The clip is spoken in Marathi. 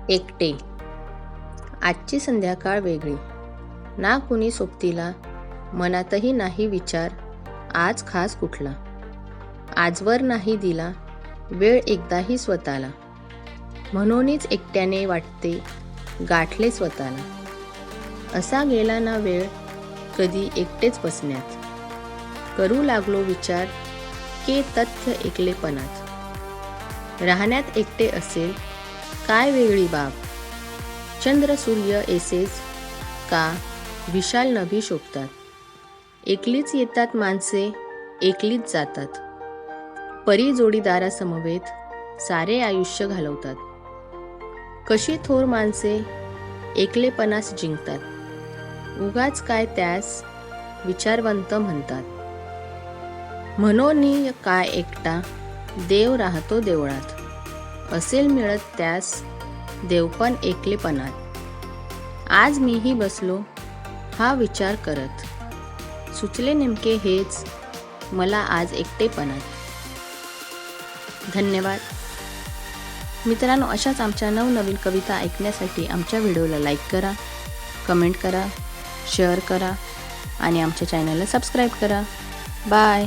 एकटे. आजची संध्याकाळ वेगळी. ना कुणी सोबतीला, मनातही नाही विचार आज खास कुठला. आजवर नाही दिला वेळ एकदाही स्वतःला. म्हणूनच एकट्याने वाटते गाठले स्वतःला. असा गेला ना वेळ कधी एकटेच बसण्यात. करू लागलो विचार के तथ्य एकलेपणात. राहण्यात एकटे असेल काय वेगळी बाब. चंद्र सूर्य एसेच का विशाल नभी शोभतात. एकलीच येतात माणसे, एकलीच जातात. परी जोडीदारासमवेत सारे आयुष्य घालवतात. कशी थोर माणसे एकलेपणास जिंकतात. उगाच काय त्यास विचारवंत म्हणतात. म्हणून काय एकटा देव राहतो देवळात. असेल मिळत त्यास देवपण एकलेपणात. आज मीही बसलो हा विचार करत. सुचले नेमके हेच मला आज एकटेपणात. धन्यवाद मित्रांनो. अशाच आमच्या नवनवीन कविता ऐकण्यासाठी आमच्या व्हिडिओला लाईक करा, कमेंट करा, शेअर करा आणि आमच्या चॅनलला सबस्क्राईब करा. बाय.